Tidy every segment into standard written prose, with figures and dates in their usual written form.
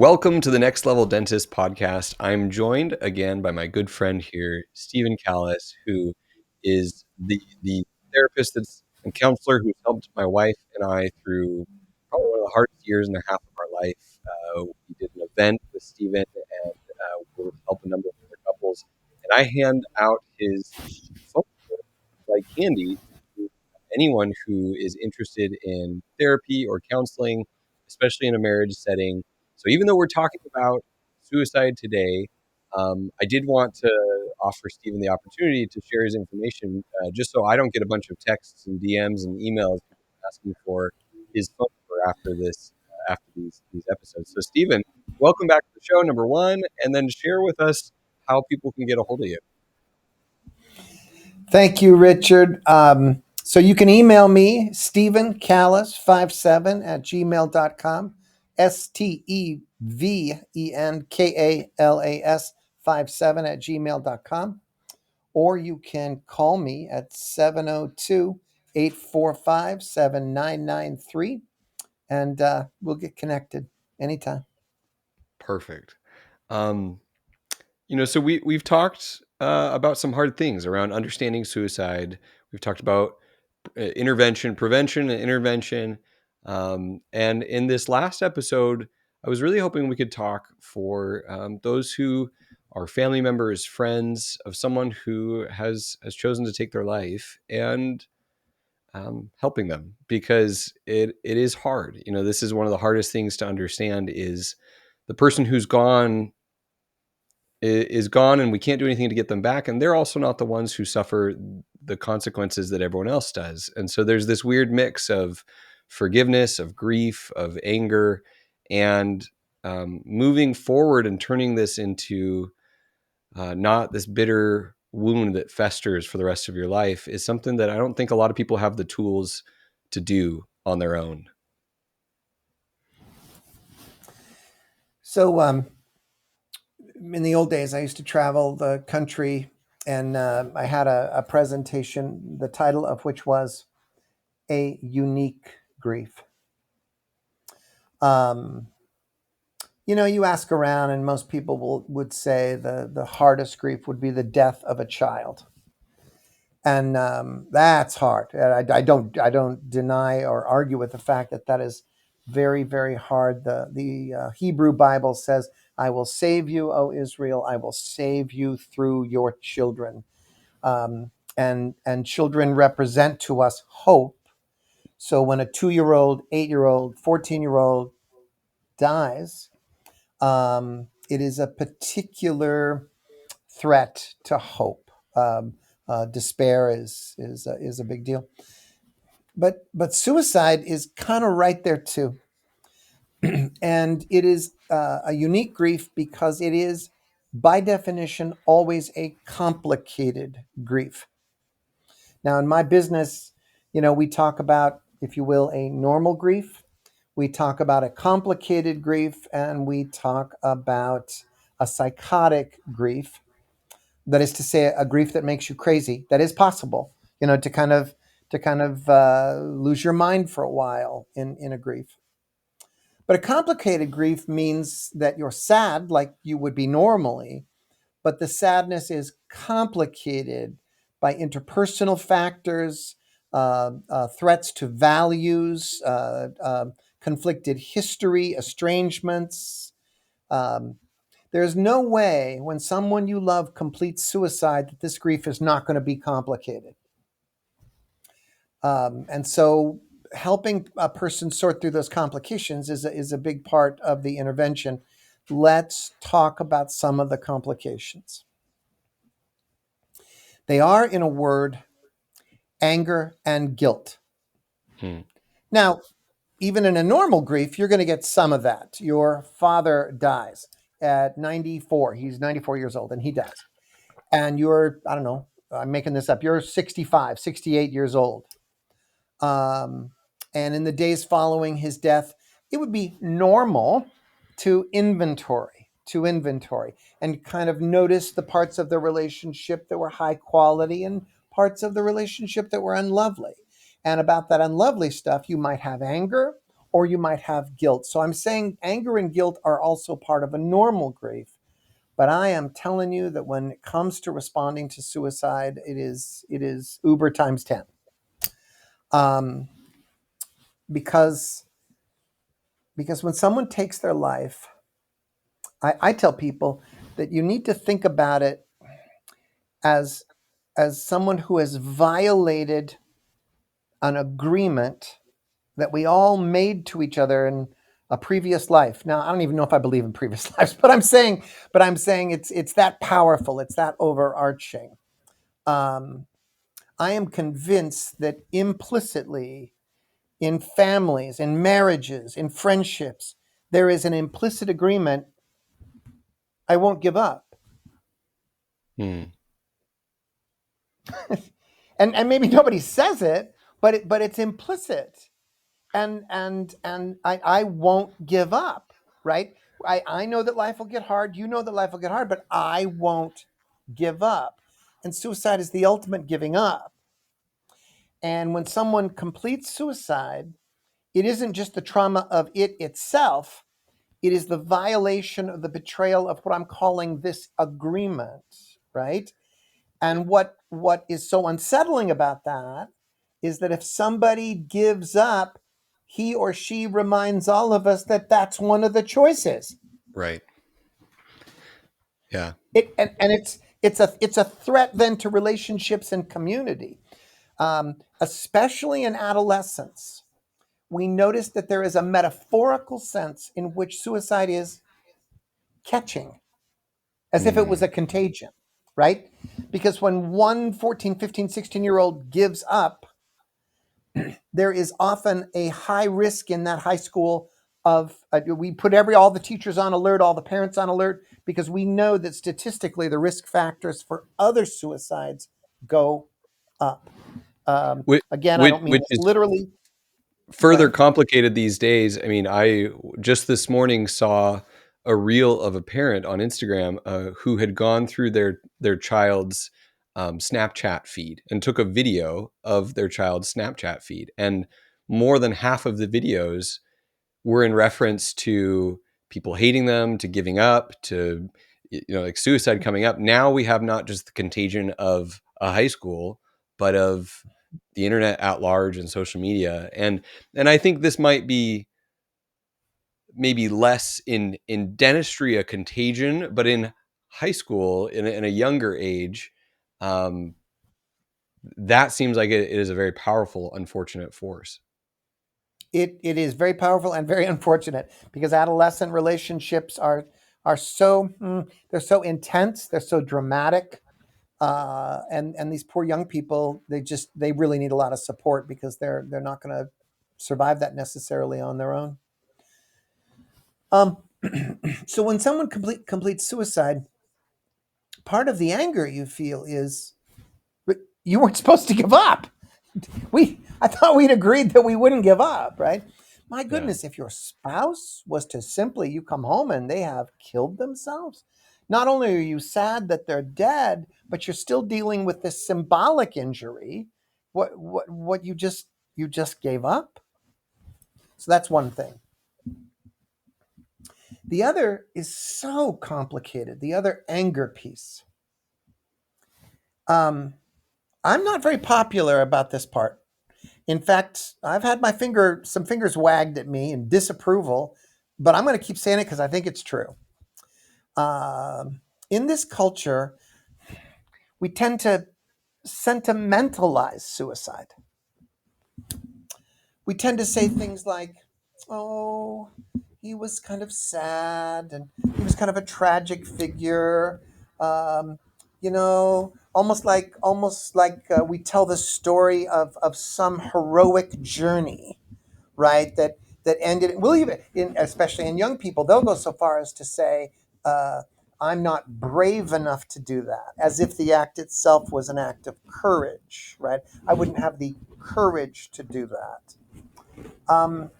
welcome to the Next Level Dentist podcast. I'm joined again by my good friend here, Stephen Kallas, who is the therapist and counselor who's helped my wife and I through probably one of the hardest years and a half of our life. We did an event with Stephen, and we're helping a number of other couples. And I hand out his phone number like candy to anyone who is interested in therapy or counseling, especially in a marriage setting. So even though we're talking about suicide today, I did want to offer Stephen the opportunity to share his information, just so I don't get a bunch of texts and DMs and emails asking for his phone number after after these episodes. So Stephen, welcome back to the show, number one, and then share with us how people can get a hold of you. Thank you, Richard. So you can email me, Stephen Kallas 57 at gmail.com, STEVENKALAS 57 at gmail.com, or you can call me at 702-845-7993, and we'll get connected anytime. Perfect. So we've talked about some hard things around understanding suicide. We've talked about prevention and intervention. And in this last episode, I was really hoping we could talk for those who are family members, friends of someone who has chosen to take their life, and helping them, because it is hard. This is one of the hardest things to understand, is the person who's gone is gone and we can't do anything to get them back. And they're also not the ones who suffer the consequences that everyone else does. And so there's this weird mix of forgiveness, of grief, of anger, and moving forward and turning this into not this bitter wound that festers for the rest of your life is something that I don't think a lot of people have the tools to do on their own. So in the old days, I used to travel the country, and I had a presentation, the title of which was A Unique Grief. You ask around, and most people would say the hardest grief would be the death of a child. And that's hard. I don't deny or argue with the fact that is very, very hard. The Hebrew Bible says, "I will save you, O Israel. I will save you through your children." And children represent to us hope. So when a 2-year-old, 8-year-old, 14-year-old dies, it is a particular threat to hope. Despair is a big deal, but suicide is kind of right there too, and it is a unique grief because it is, by definition, always a complicated grief. Now, in my business, we talk about, if you will, a normal grief. We talk about a complicated grief, and we talk about a psychotic grief. That is to say, a grief that makes you crazy. That is possible, to kind of lose your mind for a while in a grief. But a complicated grief means that you're sad like you would be normally, but the sadness is complicated by interpersonal factors, threats to values, conflicted history, estrangements. There's no way when someone you love completes suicide that this grief is not going to be complicated. And so helping a person sort through those complications is a big part of the intervention. Let's talk about some of the complications. They are, in a word, anger and guilt. Now, even in a normal grief, you're going to get some of that. Your father dies at 94. He's 94 years old, and he dies. And you're, I don't know, I'm making this up, you're 65, 68 years old. And in the days following his death, it would be normal to inventory and kind of notice the parts of the relationship that were high quality and parts of the relationship that were unlovely. And about that unlovely stuff, you might have anger, or you might have guilt. So I'm saying anger and guilt are also part of a normal grief. But I am telling you that when it comes to responding to suicide, it is Uber times 10. Um, because because when someone takes their life, I tell people that you need to think about it as someone who has violated an agreement that we all made to each other in a previous life. Now, I don't even know if I believe in previous lives, but I'm saying it's that powerful, it's that overarching. Um, I am convinced that implicitly in families, in marriages, in friendships, there is an implicit agreement. I won't give up. Hmm. And maybe nobody says it, but it's implicit. And I won't give up, right? I know that life will get hard. You know that life will get hard, but I won't give up. And suicide is the ultimate giving up. And when someone completes suicide, it isn't just the trauma of it itself, it is the violation of the betrayal of what I'm calling this agreement, right? And what is so unsettling about that is that if somebody gives up, he or she reminds all of us that that's one of the choices. Right. Yeah. And it's a threat then to relationships and community, especially in adolescence. We notice that there is a metaphorical sense in which suicide is catching, as if it was Hmm. a contagion, right? Because when one 14, 15, 16-year-old gives up, there is often a high risk in that high school of we put all the teachers on alert, all the parents on alert, because we know that statistically the risk factors for other suicides go up. Which, Again, I which, don't mean which this is literally. Go further ahead. complicated these days. I mean, I just this morning saw a reel of a parent on Instagram who had gone through their child's Snapchat feed and took a video of their child's Snapchat feed, and more than half of the videos were in reference to people hating them, to giving up, to like suicide coming up. Now we have not just the contagion of a high school, but of the internet at large and social media. And I think this might be maybe less in dentistry a contagion, but in high school in a younger age, um, that seems like it is a very powerful, unfortunate force. It is very powerful and very unfortunate because adolescent relationships are so they're so intense, they're so dramatic, and these poor young people, they really need a lot of support because they're not going to survive that necessarily on their own. Um, so when someone completes suicide, part of the anger you feel is, "But you weren't supposed to give up. I thought we'd agreed that we wouldn't give up, right? My Yeah. goodness, if your spouse was to simply you come home and they have killed themselves, not only are you sad that they're dead, but you're still dealing with this symbolic injury. What you just gave up? So that's one thing. The other is so complicated. The other anger piece. Um, I'm not very popular about this part. In fact, I've had some fingers wagged at me in disapproval, but I'm going to keep saying it because I think it's true. In this culture, we tend to sentimentalize suicide. We tend to say things like, "Oh, he was kind of sad, and he was kind of a tragic figure." Um, almost like we tell the story of some heroic journey, right? That ended. We'll even, especially in young people, they'll go so far as to say, uh, "I'm not brave enough to do that," as if the act itself was an act of courage, right? I wouldn't have the courage to do that. Um,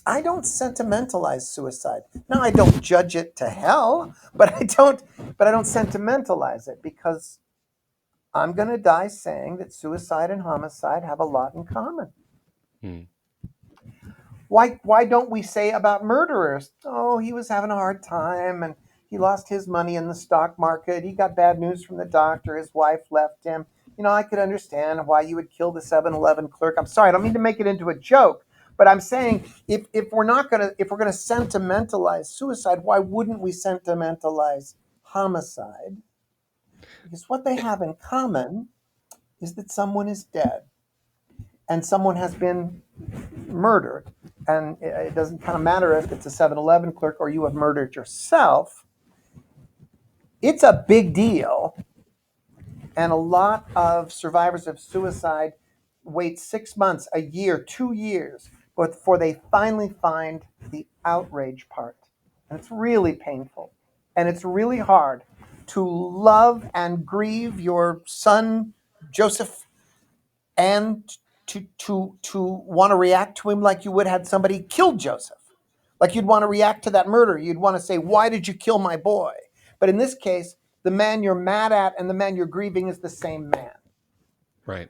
I don't sentimentalize suicide. Now I don't judge it to hell, but I don't sentimentalize it because I'm going to die saying that suicide and homicide have a lot in common. Hmm. Why don't we say about murderers? Oh, he was having a hard time and he lost his money in the stock market. He got bad news from the doctor. His wife left him. I could understand why you would kill the 7-Eleven clerk. I'm sorry, I don't mean to make it into a joke, but I'm saying if we're gonna sentimentalize suicide, why wouldn't we sentimentalize homicide? Because what they have in common is that someone is dead and someone has been murdered. And it doesn't kind of matter if it's a 7-Eleven clerk or you have murdered yourself. It's a big deal. And a lot of survivors of suicide wait 6 months, a year, 2 years before they finally find the outrage part. And it's really painful. And it's really hard to love and grieve your son, Joseph, and to want to react to him like you would had somebody killed Joseph. Like you'd want to react to that murder. You'd want to say, "Why did you kill my boy?" But in this case, the man you're mad at and the man you're grieving is the same man. Right.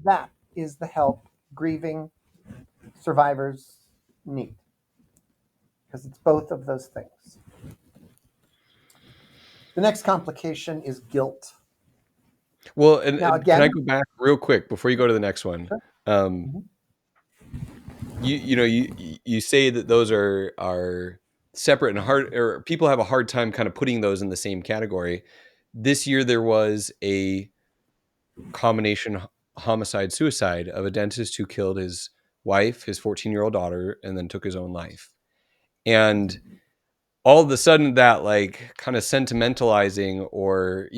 That is the help grieving survivors need, because it's both of those things. The next complication is guilt. Well, and, Now, and can I again, go back real quick before you go to the next one? sure. Um, Mhm. you say that those are separate and hard, or people have a hard time kind of putting those in the same category. This year there was a combination homicide suicide of a dentist who killed his wife, his 14-year-old daughter, and then took his own life. And all of a sudden that like kind of sentimentalizing or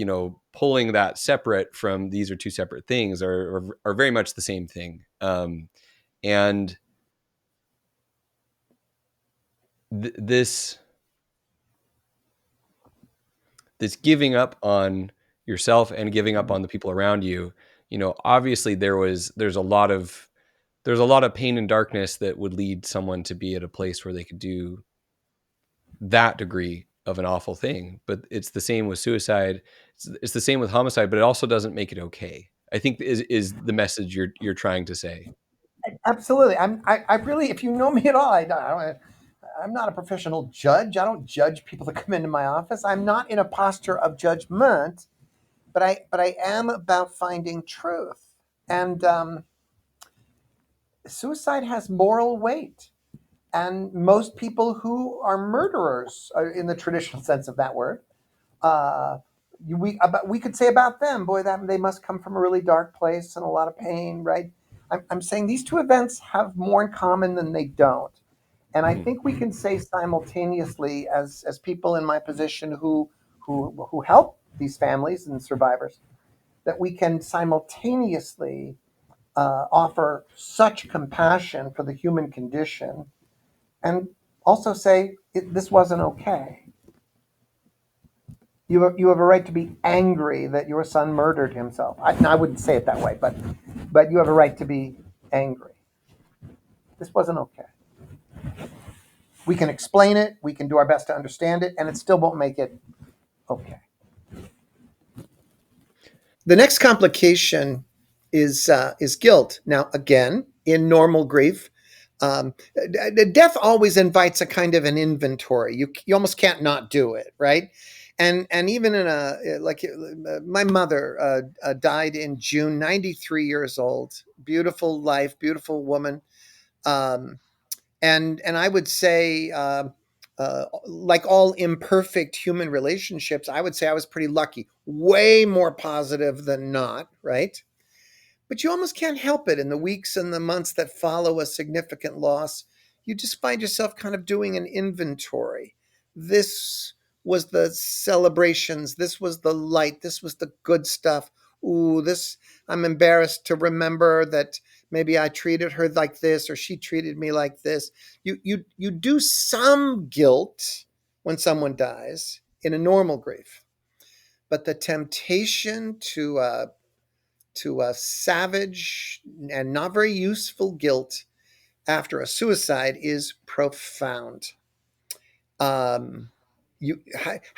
pulling that separate from these are two separate things are very much the same thing. And this giving up on yourself and giving up on the people around you, obviously there's a lot of pain and darkness that would lead someone to be at a place where they could do that degree of an awful thing. But it's the same with suicide. It's the same with homicide, but it also doesn't make it okay. I think is the message you're trying to say. Absolutely. I really, if you know me at all, I'm not a professional judge. I don't judge people that come into my office. I'm not in a posture of judgment, but I am about finding truth. And suicide has moral weight. And most people who are murderers, in the traditional sense of that word, uh, we could say about them, boy, that they must come from a really dark place and a lot of pain, right? I'm saying these two events have more in common than they don't. And I Mhm. think we can say simultaneously, as people in my position who help these families and survivors, that we can simultaneously offer such compassion for the human condition and also say this wasn't okay. You have a right to be angry that your son murdered himself. I wouldn't say it that way, but you have a right to be angry. This wasn't okay. We can explain it. We can do our best to understand it, and it still won't make it okay. The next complication is guilt. Now, again, in normal grief, death always invites a kind of an inventory. You almost can't not do it, right? And even in a like my mother died in June, 93 years old, beautiful life, beautiful woman, um, and I would say. Like all imperfect human relationships, I would say I was pretty lucky, way more positive than not, right? But you almost can't help it in the weeks and the months that follow a significant loss. You just find yourself kind of doing an inventory. This was the celebrations. This was the light. This was the good stuff. Ooh, this, I'm embarrassed to remember that maybe I treated her like this or she treated me like this. You do some guilt when someone dies in a normal grief, but the temptation to a savage and not very useful guilt after a suicide is profound. How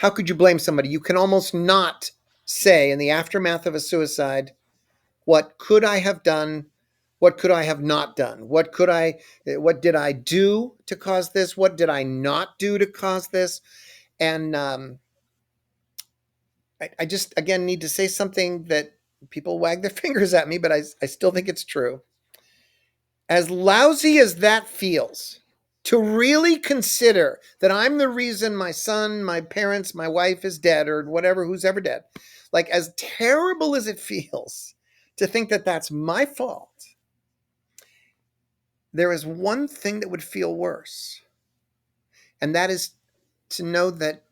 could you blame somebody? You can almost not say in the aftermath of a suicide, what could I have done What could I have not done? What did I do to cause this? What did I not do to cause this? And I just, again, need to say something that people wag their fingers at me, but I still think it's true. As lousy as that feels, to really consider that I'm the reason my son, my parents, my wife is dead, or whatever, who's ever dead, like, as terrible as it feels to think that that's my fault, there is one thing that would feel worse, and that is to know that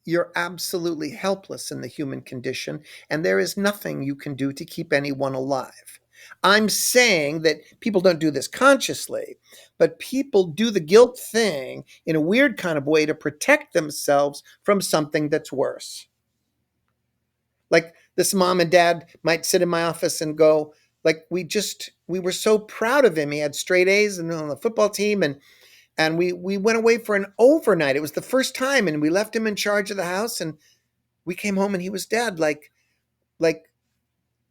you're absolutely helpless in the human condition, and there is nothing you can do to keep anyone alive. I'm saying that people don't do this consciously, but people do the guilt thing in a weird kind of way to protect themselves from something that's worse. Like, this mom and dad might sit in my office and go, like, we were so proud of him. He had straight A's and on the football team, and we went away for an overnight. It was the first time, and we left him in charge of the house, and we came home and he was dead. Like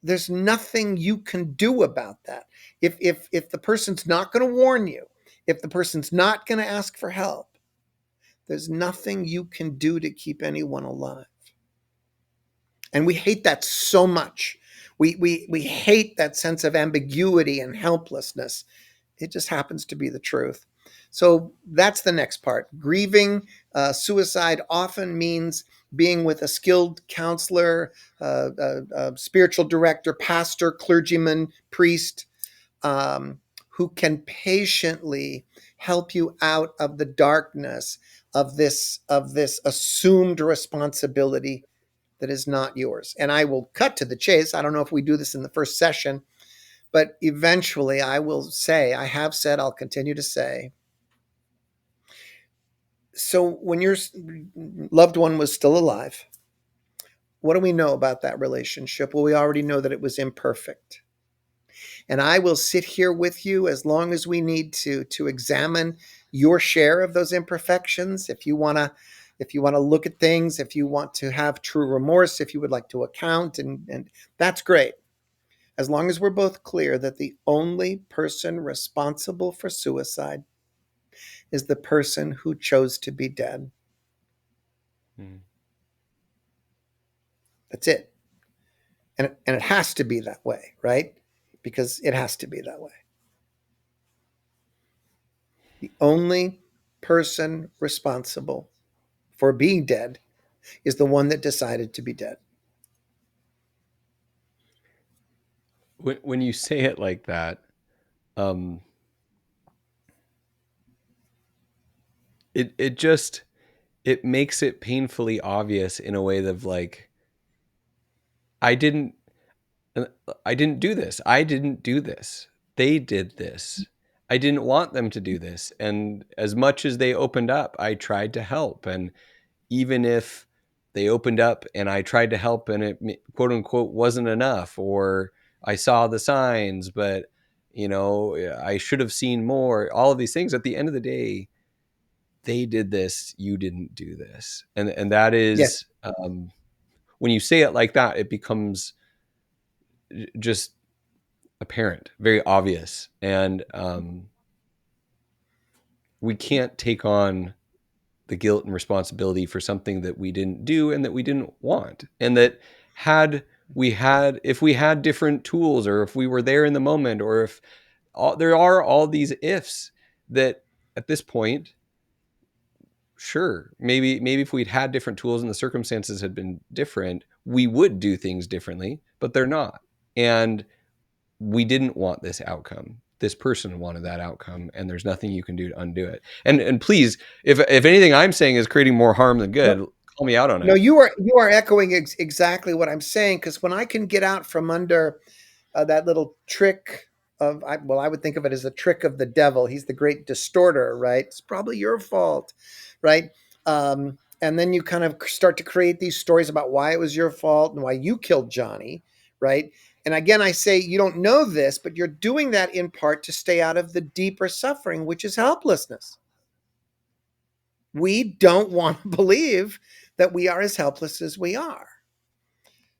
there's nothing you can do about that. If the person's not going to warn you, if the person's not going to ask for help, there's nothing you can do to keep anyone alive. And we hate that so much. We hate that sense of ambiguity and helplessness. It just happens to be the truth. So that's the next part. Grieving suicide often means being with a skilled counselor, spiritual director, pastor, clergyman, priest, who can patiently help you out of the darkness of this assumed responsibility that is not yours. And I will cut to the chase. I don't know if we do this in the first session, but eventually I will say, I have said, I'll continue to say, so when your loved one was still alive, what do we know about that relationship? Well, we already know that it was imperfect. And I will sit here with you as long as we need to examine your share of those imperfections. If you want to look at things, if you want to have true remorse, if you would like to account, and that's great. As long as we're both clear that the only person responsible for suicide is the person who chose to be dead. Mm. That's it. And it has to be that way, right? Because it has to be that way. The only person responsible for being dead is the one that decided to be dead. When you say it like that, um, it just it makes it painfully obvious in a way of like, I didn't uh, I didn't do this. I didn't do this. They did this. I didn't want them to do this. And as much as they opened up, I tried to help. And even if they opened up and I tried to help and it quote unquote wasn't enough, or I saw the signs, but I should have seen more, all of these things, at the end of the day, they did this, you didn't do this. And that Yes. is, when you say it like that, it becomes just apparent, very obvious. And we can't take on the guilt and responsibility for something that we didn't do and that we didn't want. And that if we had different tools, or if we were there in the moment, or if there are all these ifs, that at this point, sure, maybe if we'd had different tools and the circumstances had been different, we would do things differently, but they're not. And we didn't want this outcome. This person wanted that outcome, and there's nothing you can do to undo it. And please, if anything I'm saying is creating more harm than No, good, call me out on no, it. you are echoing exactly what I'm saying, because when I can get out from under that little trick of, I would think of it as a trick of the devil. He's the great distorter, right? It's probably your fault, right? And then you kind of start to create these stories about why it was your fault and why you killed Johnny, right? And again, I say you don't know this, but you're doing that in part to stay out of the deeper suffering, which is helplessness. We don't want to believe that we are as helpless as we are.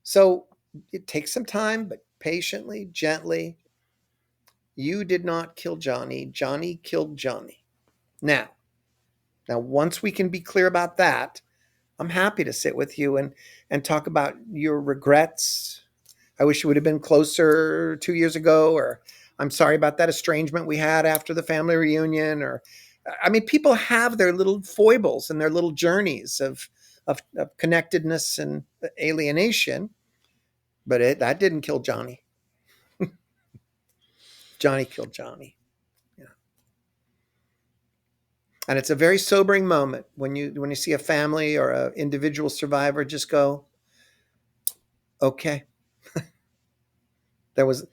So it takes some time, but patiently, gently, You did not kill Johnny. Johnny killed Johnny. Now, once we can be clear about that, I'm happy to sit with you and talk about your regrets. I wish you would have been closer 2 years ago, or I'm sorry about that estrangement we had after the family reunion. Or, I mean, people have their little foibles and their little journeys of connectedness and alienation, but that didn't kill Johnny. Johnny killed Johnny. Yeah. And it's a very sobering moment when you see a family or an individual survivor just go, okay, there was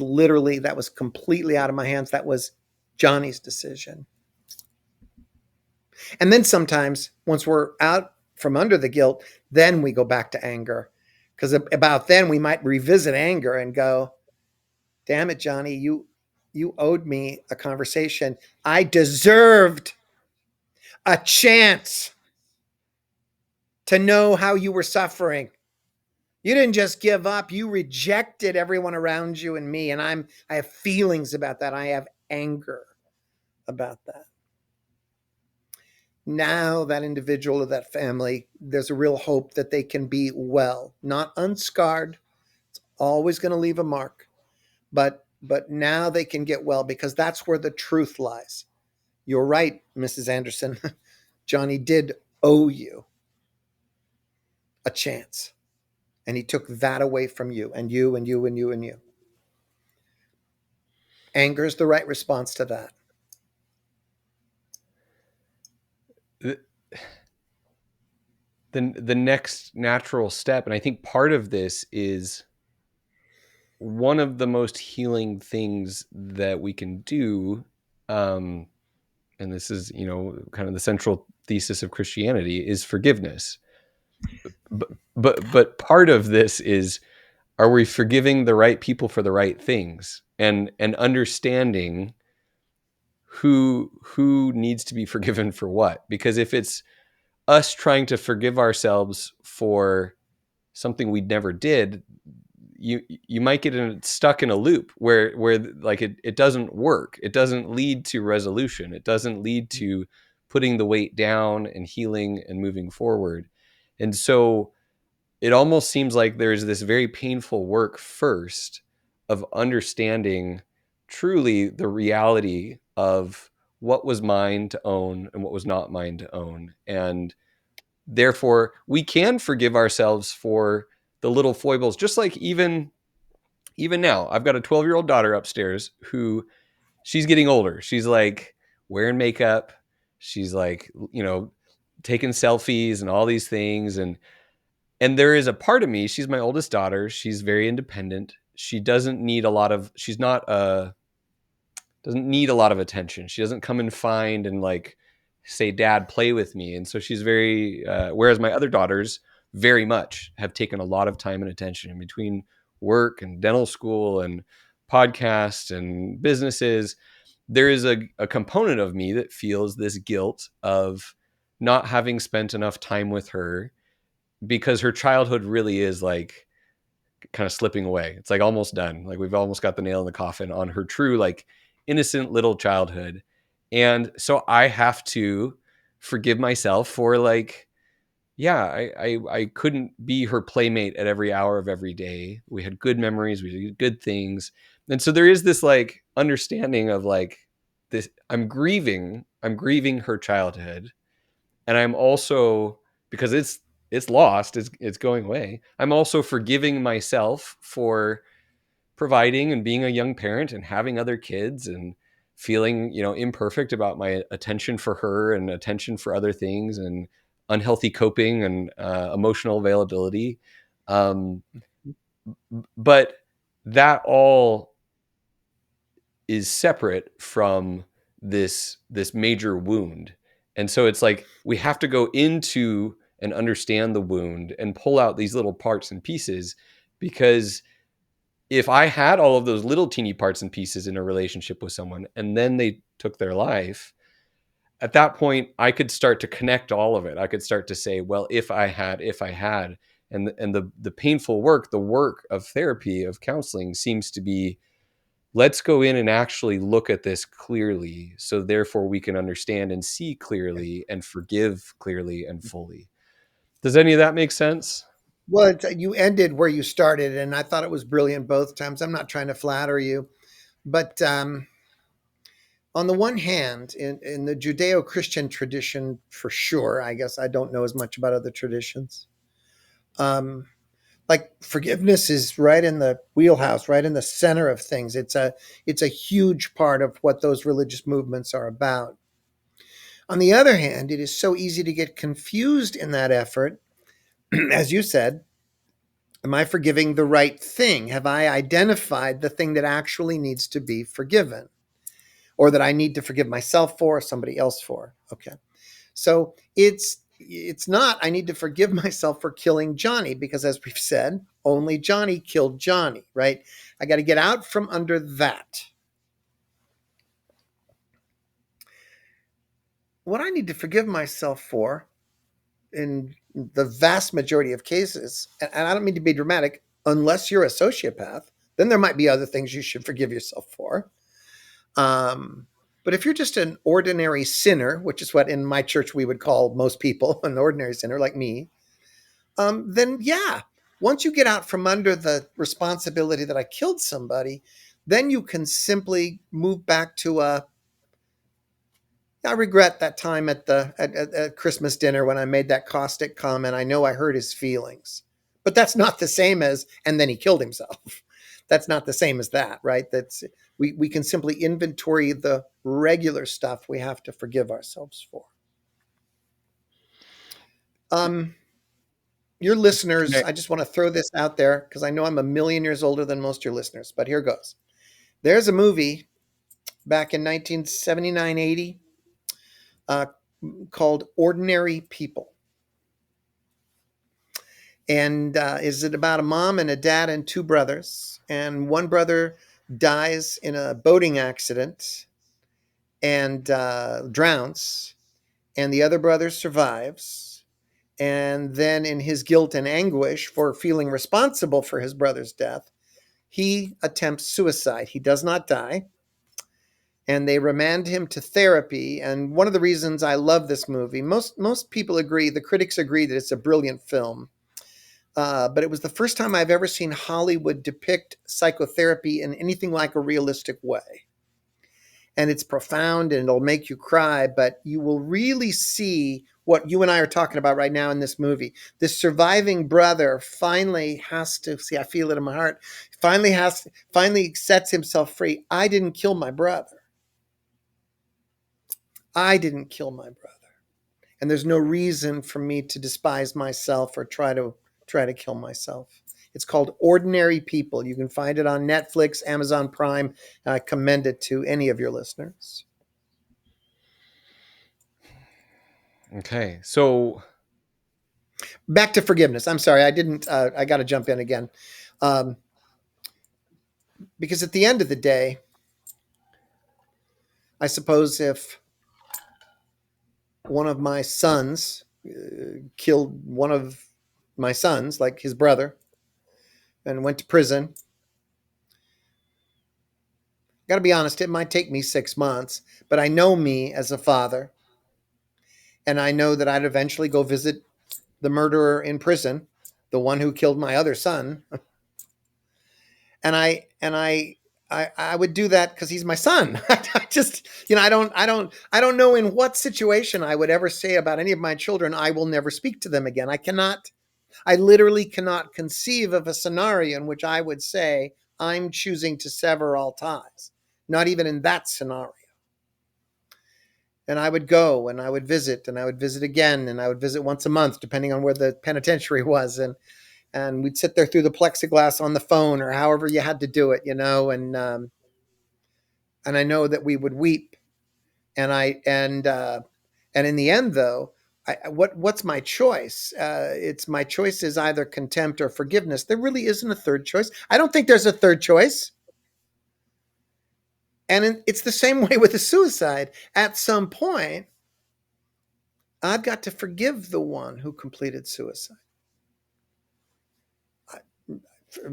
literally, that was completely out of my hands. That was Johnny's decision. And then sometimes once we're out from under the guilt, then we go back to anger. Because about then we might revisit anger and go, damn it, Johnny, you owed me a conversation. I deserved a chance to know how you were suffering. You didn't just give up, you rejected everyone around you and me. And I have feelings about that. I have anger about that. Now that individual or that family, there's a real hope that they can be well, not unscarred. It's always going to leave a mark, but now they can get well, because that's where the truth lies. You're right, Mrs. Anderson. Johnny did owe you a chance, and he took that away from you and you and you and you and you. Anger is the right response to that. The, the next natural step, and I think part of this is one of the most healing things that we can do, and this is, kind of the central thesis of Christianity, is forgiveness. But part of this is, are we forgiving the right people for the right things, and understanding who needs to be forgiven for what? Because if it's us trying to forgive ourselves for something we never did, you might get stuck in a loop where like it doesn't work. It doesn't lead to resolution. It doesn't lead to putting the weight down and healing and moving forward. And so it almost seems like there's this very painful work first of understanding truly the reality of what was mine to own and what was not mine to own. And therefore, we can forgive ourselves for the little foibles, just like even now. I've got a 12-year-old daughter upstairs who, she's getting older. She's like wearing makeup. She's like, taking selfies and all these things. And there is a part of me, she's my oldest daughter. She's very independent. She doesn't need a lot of, she's not doesn't need a lot of attention. She doesn't come and find and like say, Dad, play with me. And so she's very, whereas my other daughters very much have taken a lot of time and attention in between work and dental school and podcasts and businesses. There is a component of me that feels this guilt of not having spent enough time with her, because her childhood really is like kind of slipping away. It's like almost done. Like we've almost got the nail in the coffin on her true, like innocent little childhood. And so I have to forgive myself for like, yeah, I couldn't be her playmate at every hour of every day. We had good memories, we did good things. And so there is this like understanding of like this, I'm grieving her childhood. And I'm also, because it's lost, it's going away, I'm also forgiving myself for providing and being a young parent and having other kids and feeling, imperfect about my attention for her and attention for other things and unhealthy coping and emotional availability. Um, but that all is separate from this major wound. And so it's like we have to go into and understand the wound and pull out these little parts and pieces, because if I had all of those little teeny parts and pieces in a relationship with someone and then they took their life, at that point I could start to connect all of it. I could start to say, well, if I had, and the painful work, the work of therapy, of counseling, seems to be let's go in and actually look at this clearly, so therefore we can understand and see clearly and forgive clearly and fully. Does any of that make sense? Well, you ended where you started, and I thought it was brilliant both times. I'm not trying to flatter you, but on the one hand, in the Judeo Christian tradition, for sure, I guess I don't know as much about other traditions. Um, like forgiveness is right in the wheelhouse, right in the center of things. It's a huge part of what those religious movements are about. On the other hand, it is so easy to get confused in that effort. As you said, am I forgiving the right thing? Have I identified the thing that actually needs to be forgiven, or that I need to forgive myself for, or somebody else for? Okay. So it's not I need to forgive myself for killing Johnny, because as we've said, only Johnny killed Johnny, right? I got to get out from under that. What I need to forgive myself for in the vast majority of cases, and I don't mean to be dramatic, unless you're a sociopath, then there might be other things you should forgive yourself for. Um, but if you're just an ordinary sinner, which is what in my church we would call most people, an ordinary sinner like me, then yeah, once you get out from under the responsibility that I killed somebody, then you can simply move back to I regret that time at Christmas dinner when I made that caustic comment. I know I hurt his feelings, but that's not the same as and then he killed himself. That's not the same as that, right? That's we can simply inventory the regular stuff we have to forgive ourselves for. Um, your listeners, Okay. I just want to throw this out there because I know I'm a million years older than most of your listeners, but here goes. There's a movie back in 1979, 80 uh, called Ordinary People. And is it about a mom and a dad and two brothers? And one brother dies in a boating accident and drowns, and the other brother survives. And then, in his guilt and anguish for feeling responsible for his brother's death, he attempts suicide. He does not die, and they remand him to therapy. And one of the reasons I love this movie, most people agree, the critics agree that it's a brilliant film. But it was the first time I've ever seen Hollywood depict psychotherapy in anything like a realistic way. And it's profound and it'll make you cry, but you will really see what you and I are talking about right now in this movie. This surviving brother finally has to see, I feel it in my heart, finally sets himself free. I didn't kill my brother. I didn't kill my brother. And there's no reason for me to despise myself or try to kill myself. It's called Ordinary People. You can find it on Netflix, Amazon Prime. I commend it to any of your listeners. Okay. So Back to forgiveness. I'm sorry, I didn't. I got to jump in again, um, because at the end of the day, I suppose if one of my sons killed one of my sons, like his brother, and went to prison, got to be honest, it might take me 6 months, but I know me as a father, and I know that I'd eventually go visit the murderer in prison, the one who killed my other son, and I would do that because he's my son. I just, I don't know in what situation I would ever say about any of my children, I will never speak to them again. I literally cannot conceive of a scenario in which I would say I'm choosing to sever all ties. Not even in that scenario. And I would go and I would visit and I would visit again and I would visit once a month, depending on where the penitentiary was. And we'd sit there through the plexiglass on the phone or however you had to do it, and I know that we would weep. And in the end, though, what's my choice? It's my choice is either contempt or forgiveness. There really isn't a third choice. I don't think there's a third choice. And it's the same way with a suicide. At some point, I've got to forgive the one who completed suicide.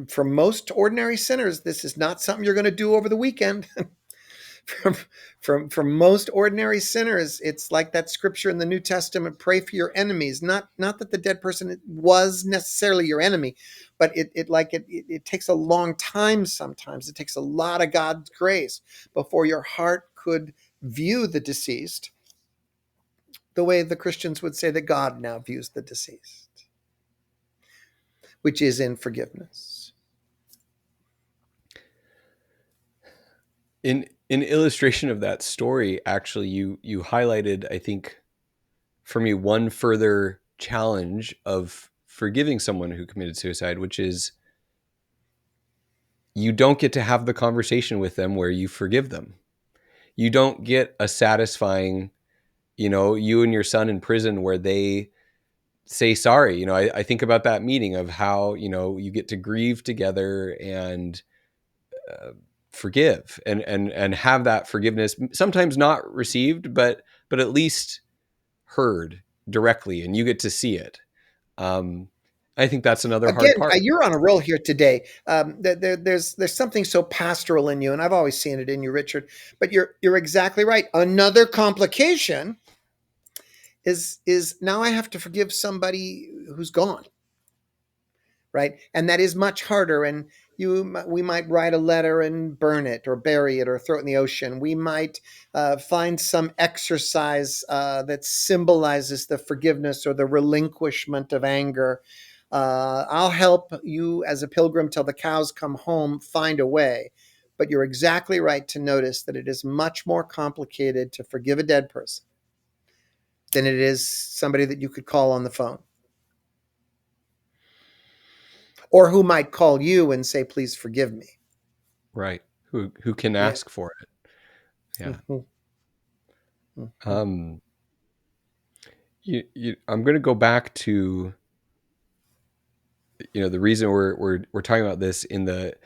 For most ordinary sinners, this is not something you're going to do over the weekend. from from most ordinary sinners, it's like that scripture in the New Testament: pray for your enemies. Not that the dead person was necessarily your enemy, but it takes a long time. Sometimes it takes a lot of God's grace before your heart could view the deceased the way the Christians would say that God now views the deceased, which is in forgiveness. In illustration of that story, actually, you highlighted, I think, for me, one further challenge of forgiving someone who committed suicide, which is you don't get to have the conversation with them where you forgive them. You don't get a satisfying, you and your son in prison where they say sorry. I think about that meeting of how, you get to grieve together and uh, forgive and have that forgiveness sometimes not received, but at least heard directly, and you get to see it. Um, I think that's another hard Again, part. you're on a roll here today. There's something so pastoral in you, and I've always seen it in you, Richard. But you're exactly right. Another complication is now I have to forgive somebody who's gone, right? And that is much harder. And we might write a letter and burn it or bury it or throw it in the ocean. We might find some exercise that symbolizes the forgiveness or the relinquishment of anger. I'll help you as a pilgrim till the cows come home find a way. But you're exactly right to notice that it is much more complicated to forgive a dead person than it is somebody that you could call on the phone, or who might call you and say, please forgive me. Right. Who can Yeah. ask for it? Yeah. Mhm, mhm. Um, I'm going to go back to, the reason we're talking about this in the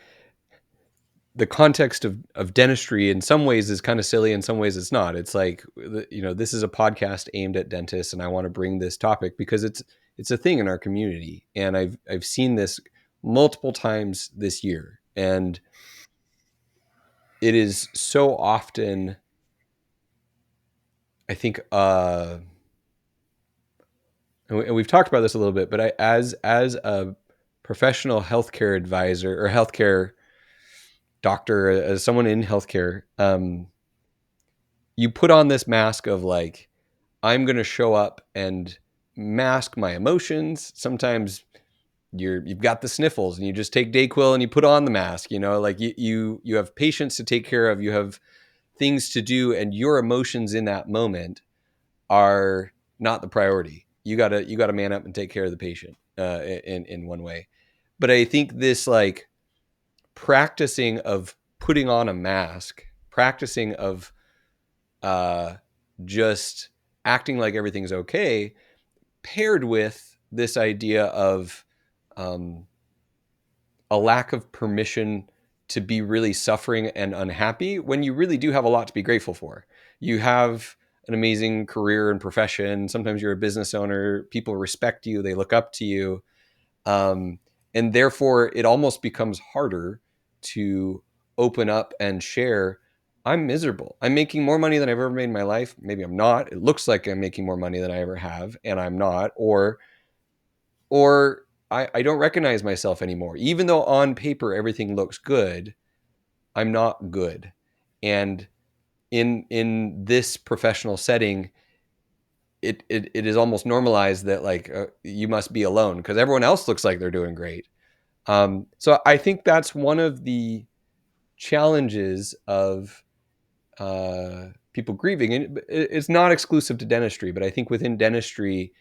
context of dentistry. In some ways is kind of silly, in some ways it's not. It's like, this is a podcast aimed at dentists, and I want to bring this topic because it's a thing in our community, and I've seen this multiple times this year, and it is so often, I think, and we've talked about this a little bit, but as a professional healthcare advisor or healthcare doctor, as someone in healthcare, you put on this mask of like, I'm going to show up and mask my emotions. Sometimes you've got the sniffles and you just take Dayquil and you put on the mask, like you have patients to take care of, you have things to do, and your emotions in that moment are not the priority. You gotta man up and take care of the patient in one way. But I think this like practicing of putting on a mask, practicing of uh, just acting like everything's okay, paired with this idea of um, a lack of permission to be really suffering and unhappy when you really do have a lot to be grateful for. You have an amazing career and profession. Sometimes you're a business owner. People respect you. They look up to you. Um, and therefore, it almost becomes harder to open up and share. I'm miserable. I'm making more money than I've ever made in my life. Maybe I'm not. It looks like I'm making more money than I ever have, and I'm not. Or I don't recognize myself anymore. Even though on paper everything looks good, I'm not good. And in this professional setting, it is almost normalized that like you must be alone because everyone else looks like they're doing great. So I think that's one of the challenges of people grieving, and it's not exclusive to dentistry, but I think within dentistry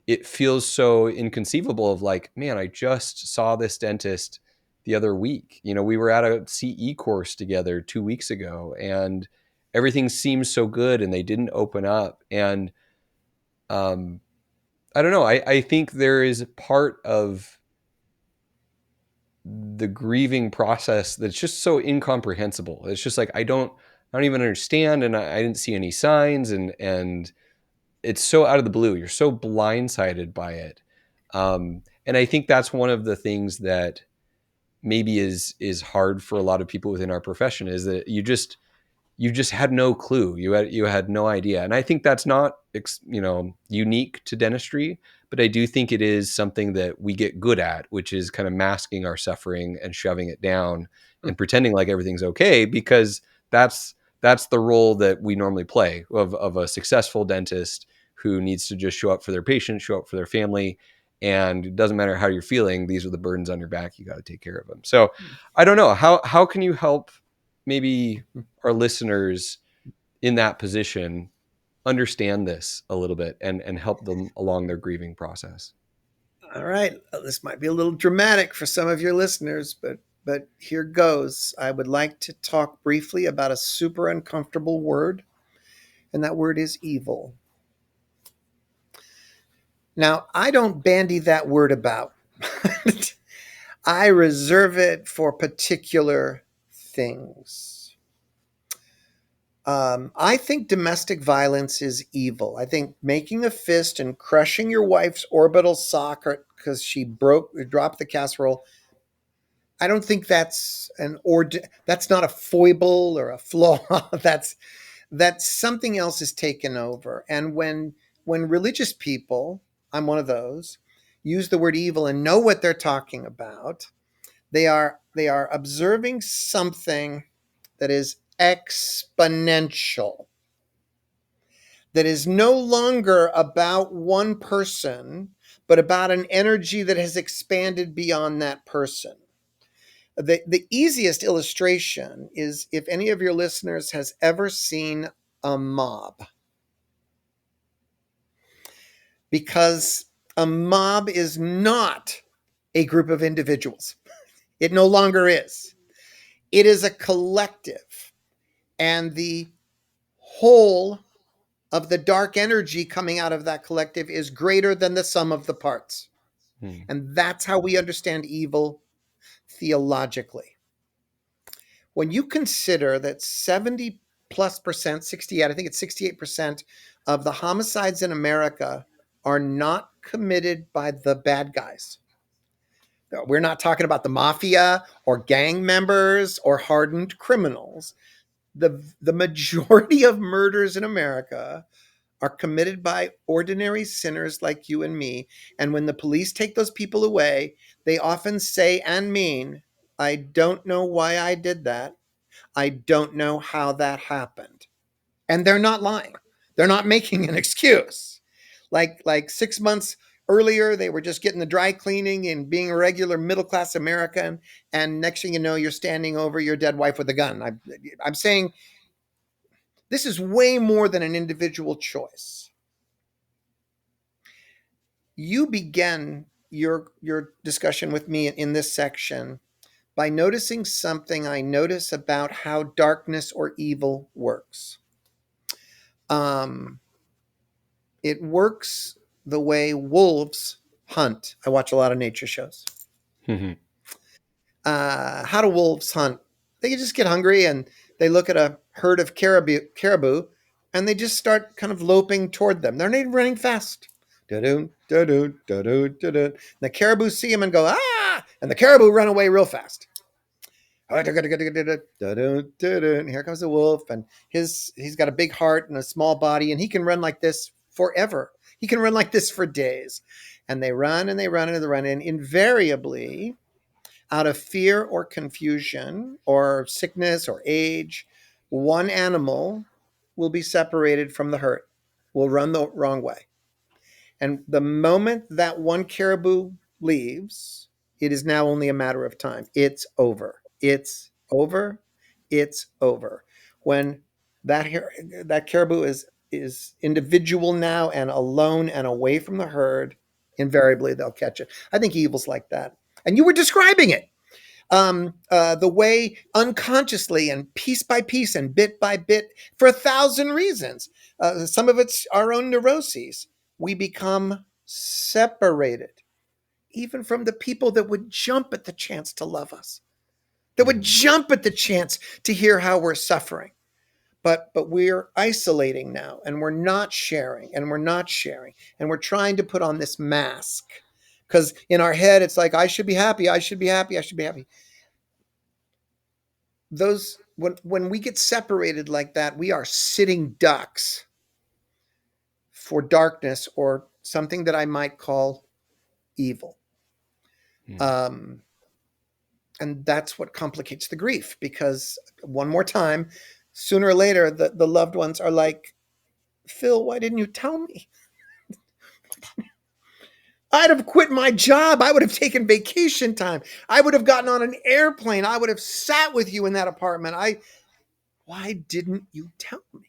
it feels so inconceivable of like, man, I just saw this dentist the other week. We were at a CE course together 2 weeks ago, and everything seems so good, and they didn't open up. And um, I don't know. I think there is a part of the grieving process that's just so incomprehensible. It's just like I don't even understand, and I didn't see any signs, and it's so out of the blue. You're so blindsided by it. And I think that's one of the things that maybe is hard for a lot of people within our profession, is that you just had no clue. You had no idea. And I think that's not unique to dentistry, but I do think it is something that we get good at, which is kind of masking our suffering and shoving it down and pretending like everything's okay, because that's the role that we normally play of a successful dentist who needs to just show up for their patient, show up for their family, and it doesn't matter how you're feeling, these are the burdens on your back, you got to take care of them. So I don't know, how can you help maybe our listeners in that position understand this a little bit and help them along their grieving process? All right, this might be a little dramatic for some of your listeners, but here goes. I would like to talk briefly about a super uncomfortable word, and that word is evil. Now, I don't bandy that word about. I reserve it for particular things. I think domestic violence is evil. I think making a fist and crushing your wife's orbital socket because she dropped the casserole. I don't think that's not a foible or a flaw. that's something else is taken over. And when religious people, I'm one of those, use the word evil and know what they're talking about, they are observing something that is exponential, that is no longer about one person, but about an energy that has expanded beyond that person. The easiest illustration is if any of your listeners has ever seen a mob, because a mob is not a group of individuals. It no longer is. It is a collective, and the whole of the dark energy coming out of that collective is greater than the sum of the parts. Hmm. And that's how we understand evil theologically. When you consider that 70 plus percent, 68, I think it's 68% of the homicides in America are not committed by the bad guys. We're not talking about the mafia or gang members or hardened criminals. The majority of murders in America are committed by ordinary sinners like you and me. And when the police take those people away, they often say and mean, I don't know why I did that. I don't know how that happened. And they're not lying. They're not making an excuse. Like 6 months earlier, they were just getting the dry cleaning and being a regular middle class American. And next thing you know, you're standing over your dead wife with a gun. I'm saying this is way more than an individual choice. You began your discussion with me in this section by noticing something I notice about how darkness or evil works. Um, it works the way wolves hunt. I watch a lot of nature shows. How do wolves hunt? They just get hungry and they look at a herd of caribou, and they just start kind of loping toward them. They're not running fast. Da-doo, da-doo, da-doo, da-doo. The caribou see them and go, ah! And the caribou run away real fast. And here comes the wolf, and he's got a big heart and a small body, and he can run like this forever. He can run like this for days. And they run and they run and they run, and invariably, out of fear or confusion or sickness or age, one animal will be separated from the herd, will run the wrong way. And the moment that one caribou leaves, it is now only a matter of time. It's over. It's over. It's over. When that that caribou is individual now and alone and away from the herd, invariably they'll catch it. I think evil's like that. And you were describing it. The way unconsciously and piece by piece and bit by bit, for 1,000 reasons, some of it's our own neuroses, we become separated, even from the people that would jump at the chance to love us, that would jump at the chance to hear how we're suffering. But we're isolating now, and we're not sharing, and we're not sharing, and we're trying to put on this mask because in our head it's like, I should be happy, I should be happy, I should be happy. those when we get separated like that, we are sitting ducks for darkness or something that I might call evil. Hmm. Um, and that's what complicates the grief because one more time, sooner or later, the loved ones are like, Phil, why didn't you tell me? I'd have quit my job. I would have taken vacation time. I would have gotten on an airplane. I would have sat with you in that apartment. Why didn't you tell me?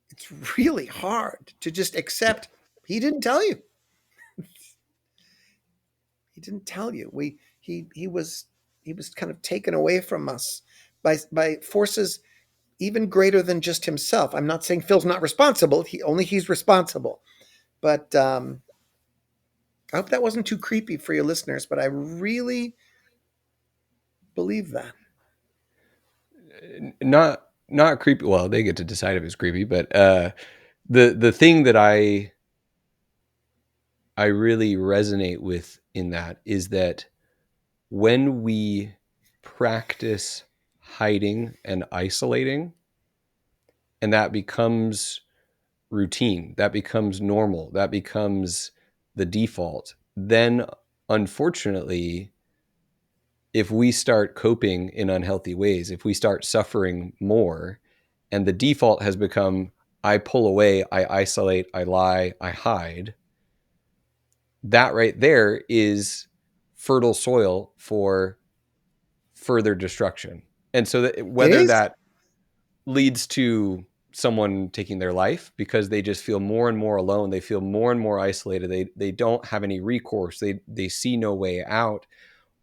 It's really hard to just Yeah. accept he didn't tell you. He didn't tell you. He was kind of taken away from us by forces even greater than just himself. I'm not saying Phil's not responsible. He's responsible. But I hope that wasn't too creepy for your listeners. But I really believe that. Not creepy. Well, they get to decide if it's creepy, but the thing that I really resonate with in that is that when we practice hiding and isolating, and that becomes routine, that becomes normal, that becomes the default, then unfortunately, if we start coping in unhealthy ways, if we start suffering more, and the default has become I pull away, I isolate, I lie, I hide, that right there is fertile soil for further destruction. And so that It whether is. that leads to someone taking their life because they just feel more and more alone, they feel more and more isolated, they don't have any recourse, they see no way out,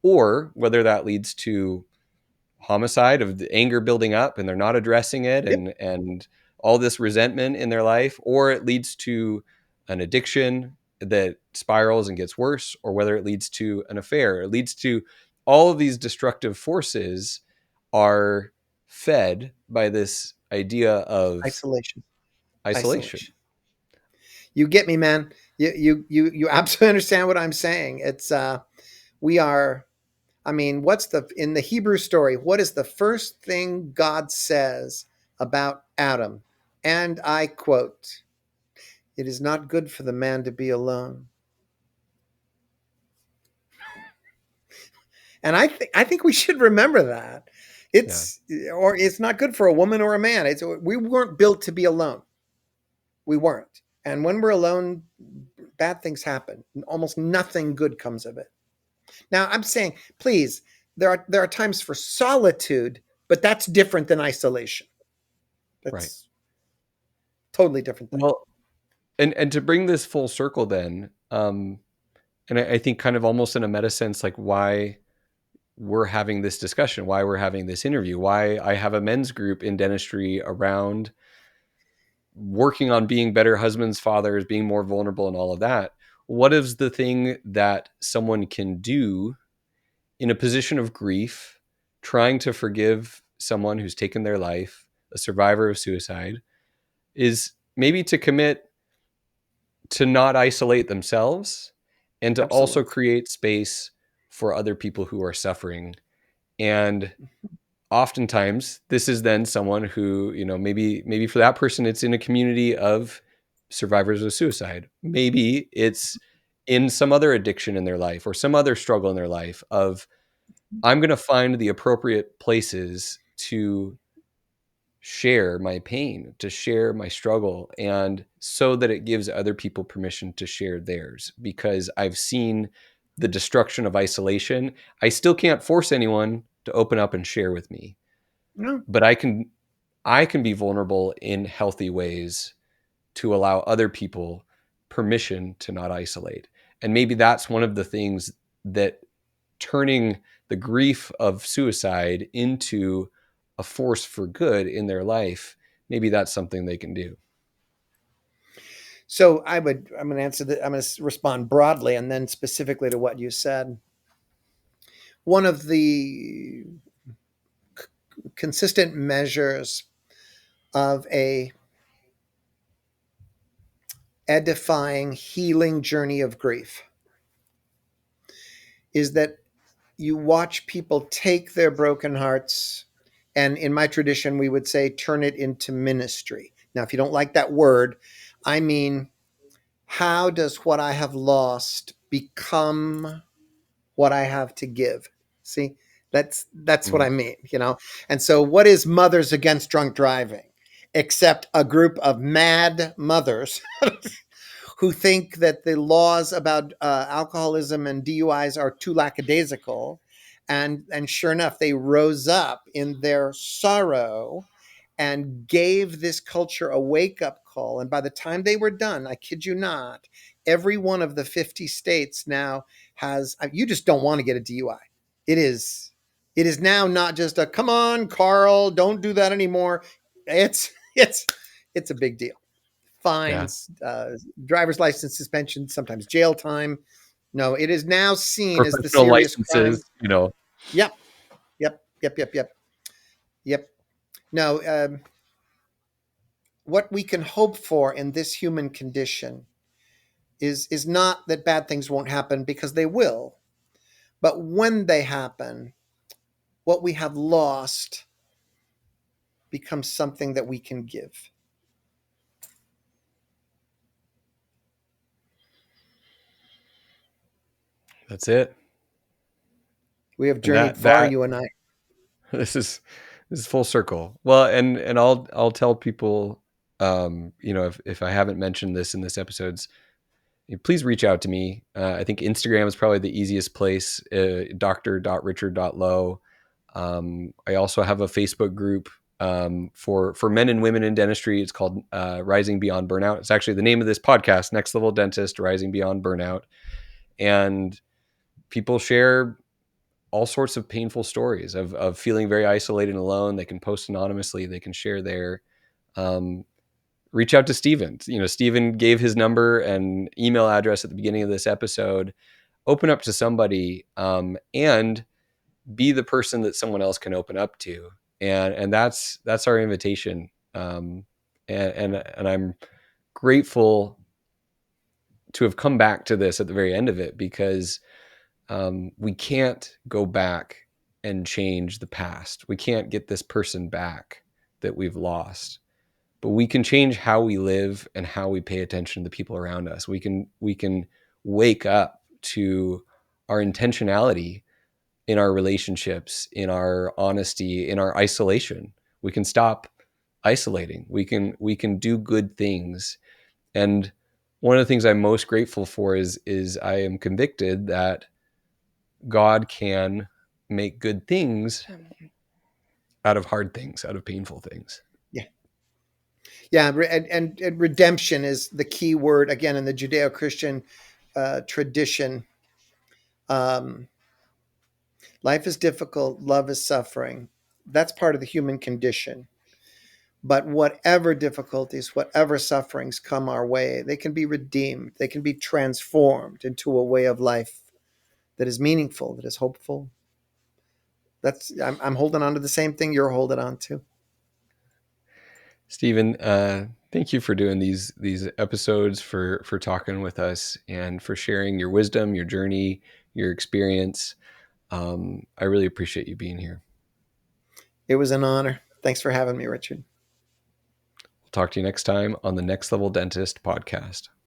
or whether that leads to homicide of the anger building up and they're not addressing it, Yep. and all this resentment in their life, or it leads to an addiction that spirals and gets worse, or whether it leads to an affair, it leads to all of these destructive forces are fed by this idea of Isolation. isolation. Isolation. You get me, man. You absolutely understand what I'm saying. It's we are. I mean, what's the in the Hebrew story? What is the first thing God says about Adam? And I quote, "It is not good for the man to be alone." And I think we should remember that. Yeah. It's not good for a woman or a man. We weren't built to be alone. We weren't. And when we're alone, bad things happen. Almost nothing good comes of it. Now, I'm saying, please, there are times for solitude, but that's different than isolation. Right. That's totally different thing. Well, and to bring this full circle then, and I think kind of almost in a meta sense, like why we're having this discussion, why we're having this interview, why I have a men's group in dentistry around working on being better husbands, fathers, being more vulnerable, and all of that. What is the thing that someone can do in a position of grief, trying to forgive someone who's taken their life, a survivor of suicide, is maybe to commit to not isolate themselves and to also Absolutely. create space for other people who are suffering. And oftentimes this is then someone who, maybe for that person it's in a community of survivors of suicide, maybe it's in some other addiction in their life or some other struggle in their life of I'm going to find the appropriate places to share my pain, to share my struggle, and so that it gives other people permission to share theirs, because I've seen the destruction of isolation. I still can't force anyone to open up and share with me, No, but I can be vulnerable in healthy ways to allow other people permission to not isolate. And maybe that's one of the things that turning the grief of suicide into a force for good in their life, maybe that's something they can do. so I'm going to answer that. I'm going to respond broadly and then specifically to what you said. One of the consistent measures of a edifying healing journey of grief is that you watch people take their broken hearts, and in my tradition, we would say turn it into ministry. Now, if you don't like that word, I mean, how does what I have lost become what I have to give? See, that's what Mm. I mean, you know. And so, what is Mothers Against Drunk Driving? Except a group of mad mothers who think that the laws about alcoholism and DUIs are too lackadaisical. And sure enough, they rose up in their sorrow and gave this culture a wake up call. And by the time they were done, I kid you not, every one of the 50 states now has, you just don't want to get a DUI. It is, it is now not just a come on, Carl, don't do that anymore. It's a big deal. Yeah. Fines, driver's license suspension, sometimes jail time. No, it is now seen as the Professional serious crime. licenses, you know. Yep, yep. No, what we can hope for in this human condition is not that bad things won't happen, because they will, but when they happen, what we have lost becomes something that we can give. That's it. We have And journeyed far, that you and I. this is this is full circle. Well, and I'll tell people, you know, if I haven't mentioned this in this episodes, please reach out to me. I think Instagram is probably the easiest place. Dr.richard.low. I also have a Facebook group for men and women in dentistry. It's called Rising Beyond Burnout. It's actually the name of this podcast, Next Level Dentist, Rising Beyond Burnout. And people share all sorts of painful stories of feeling very isolated and alone. They can post anonymously. They can share their, um, reach out to Steven. You know, Steven gave his number and email address at the beginning of this episode. Open up to somebody, and be the person that someone else can open up to. And that's our invitation. And I'm grateful to have come back to this at the very end of it, because we can't go back and change the past. We can't get this person back that we've lost, but we can change how we live and how we pay attention to the people around us. We can wake up to our intentionality in our relationships, in our honesty, in our isolation. We can stop isolating. We can do good things. And one of the things I'm most grateful for is I am convicted that God can make good things out of hard things, out of painful things. Yeah, yeah, and redemption is the key word again in the Judeo-Christian tradition. Um, Life is difficult, love is suffering. That's part of the human condition. But whatever difficulties, whatever sufferings come our way, they can be redeemed. They can be transformed into a way of life that is meaningful, that is hopeful. I'm holding on to the same thing you're holding on to. Stephen, thank you for doing these episodes, for talking with us, and for sharing your wisdom, your journey, your experience. I really appreciate you being here. It was an honor. Thanks for having me, Richard. We'll talk to you next time on the Next Level Dentist podcast.